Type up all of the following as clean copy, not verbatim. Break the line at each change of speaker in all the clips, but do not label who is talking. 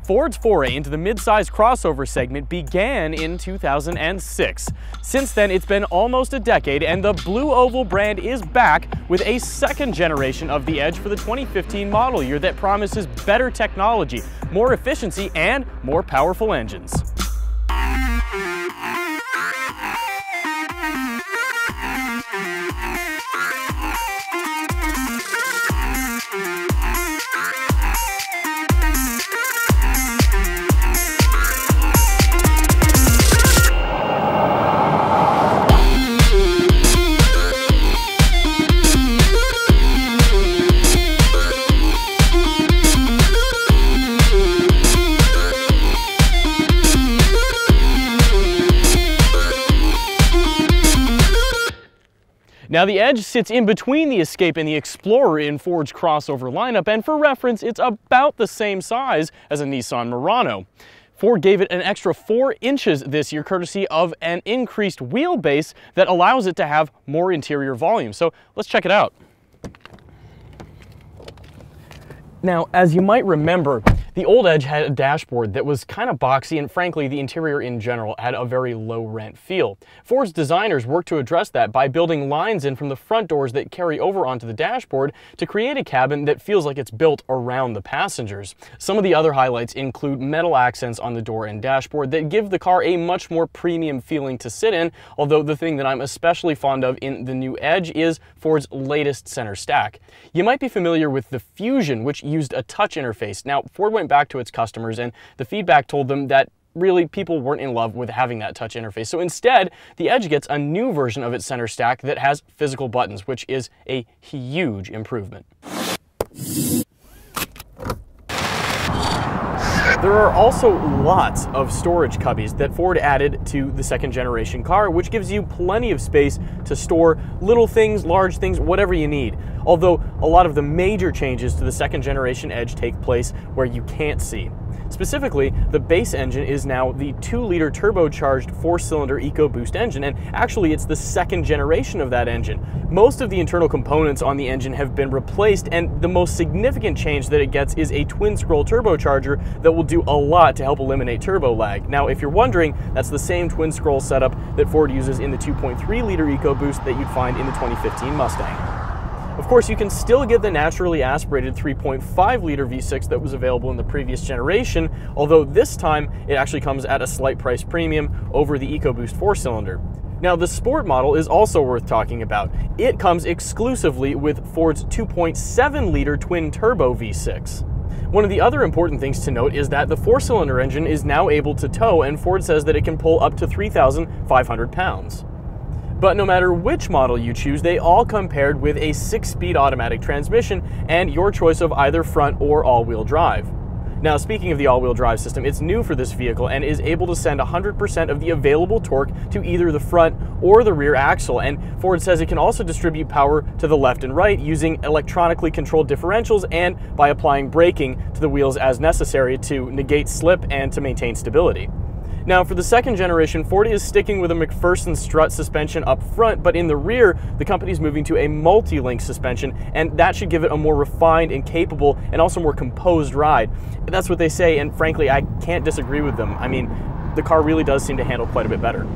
Ford's foray into the mid-size crossover segment began in 2006. Since then, it's been almost a decade, and the Blue Oval brand is back with a second generation of the Edge for the 2015 model year that promises better technology, more efficiency, and more powerful engines. Now, the Edge sits in between the Escape and the Explorer in Ford's crossover lineup, and for reference, it's about the same size as a Nissan Murano. Ford gave it an extra 4 inches this year, courtesy of an increased wheelbase that allows it to have more interior volume. So let's check it out. Now, as you might remember, the old Edge had a dashboard that was kind of boxy, and frankly, the interior in general had a very low-rent feel. Ford's designers worked to address that by building lines in from the front doors that carry over onto the dashboard to create a cabin that feels like it's built around the passengers. Some of the other highlights include metal accents on the door and dashboard that give the car a much more premium feeling to sit in, although the thing that I'm especially fond of in the new Edge is Ford's latest center stack. You might be familiar with the Fusion, which used a touch interface. Now, Ford went back to its customers, and the feedback told them that really people weren't in love with having that touch interface. So instead, the Edge gets a new version of its center stack that has physical buttons, which is a huge improvement. There are also lots of storage cubbies that Ford added to the second generation car, which gives you plenty of space to store little things, large things, whatever you need. Although a lot of the major changes to the second generation Edge take place where you can't see. Specifically, the base engine is now the 2-liter turbocharged 4-cylinder EcoBoost engine, and actually it's the second generation of that engine. Most of the internal components on the engine have been replaced, and the most significant change that it gets is a twin-scroll turbocharger that will do a lot to help eliminate turbo lag. Now, if you're wondering, that's the same twin-scroll setup that Ford uses in the 2.3-liter EcoBoost that you'd find in the 2015 Mustang. Of course, you can still get the naturally aspirated 3.5-liter V6 that was available in the previous generation, although this time it actually comes at a slight price premium over the EcoBoost 4-cylinder. Now, the Sport model is also worth talking about. It comes exclusively with Ford's 2.7-liter twin-turbo V6. One of the other important things to note is that the 4-cylinder engine is now able to tow, and Ford says that it can pull up to 3,500 pounds. But no matter which model you choose, they all come paired with a 6-speed automatic transmission and your choice of either front or all-wheel drive. Now, speaking of the all-wheel drive system, it's new for this vehicle and is able to send 100% of the available torque to either the front or the rear axle, and Ford says it can also distribute power to the left and right using electronically controlled differentials and by applying braking to the wheels as necessary to negate slip and to maintain stability. Now, for the second generation, Ford is sticking with a McPherson strut suspension up front, but in the rear, the company's moving to a multi-link suspension, and that should give it a more refined and capable and also more composed ride. That's what they say, and frankly, I can't disagree with them. I mean, the car really does seem to handle quite a bit better.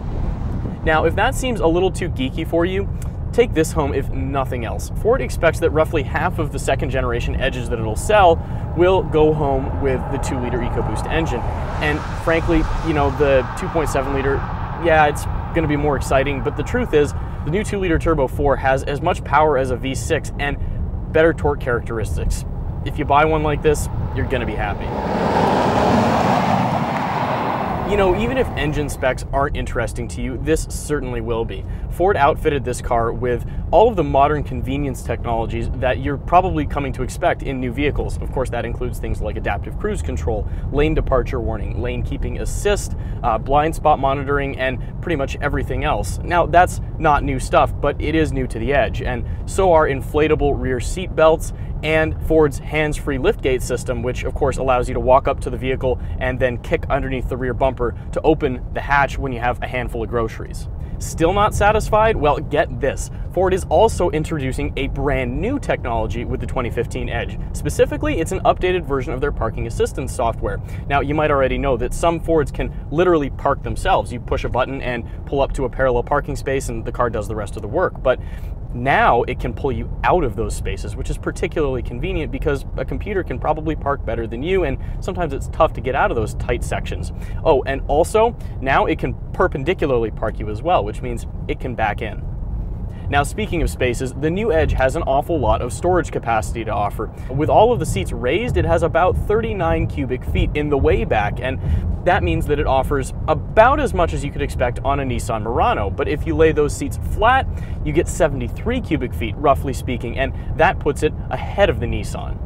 Now, if that seems a little too geeky for you, take this home if nothing else. Ford expects that roughly half of the second generation Edges that it'll sell will go home with the 2-liter EcoBoost engine. And frankly, you know, the 2.7-liter, yeah, it's going to be more exciting, but the truth is the new 2-liter Turbo 4 has as much power as a V6 and better torque characteristics. If you buy one like this, you're going to be happy. You know, even if engine specs aren't interesting to you, this certainly will be. Ford outfitted this car with all of the modern convenience technologies that you're probably coming to expect in new vehicles. Of course, that includes things like adaptive cruise control, lane departure warning, lane keeping assist, blind spot monitoring, and pretty much everything else. Now, that's not new stuff, but it is new to the Edge, and so are inflatable rear seat belts and Ford's hands-free liftgate system, which of course allows you to walk up to the vehicle and then kick underneath the rear bumper to open the hatch when you have a handful of groceries. Still not satisfied? Well, get this. Ford is also introducing a brand new technology with the 2015 Edge. Specifically, it's an updated version of their parking assistance software. Now, you might already know that some Fords can literally park themselves. You push a button and pull up to a parallel parking space and the car does the rest of the work. But now it can pull you out of those spaces, which is particularly convenient because a computer can probably park better than you, and sometimes it's tough to get out of those tight sections. Oh, and also, now it can perpendicularly park you as well, which means it can back in. Now, speaking of spaces, the new Edge has an awful lot of storage capacity to offer. With all of the seats raised, it has about 39 cubic feet in the way back, and that means that it offers about as much as you could expect on a Nissan Murano. But if you lay those seats flat, you get 73 cubic feet, roughly speaking, and that puts it ahead of the Nissan.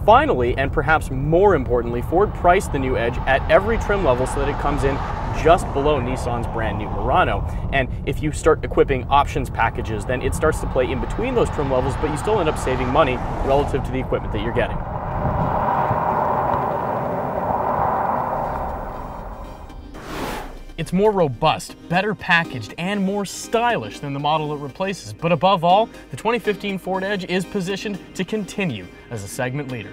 Finally, and perhaps more importantly, Ford priced the new Edge at every trim level so that it comes in just below Nissan's brand new Murano. And if you start equipping options packages, then it starts to play in between those trim levels, but you still end up saving money relative to the equipment that you're getting. It's more robust, better packaged, and more stylish than the model it replaces. But above all, the 2015 Ford Edge is positioned to continue as a segment leader.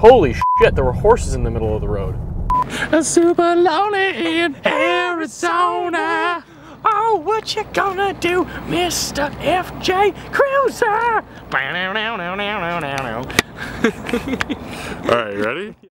Holy shit, there were horses in the middle of the road.
Super lonely in Arizona. Oh, what you gonna do, Mr. FJ Cruiser? All right, ready?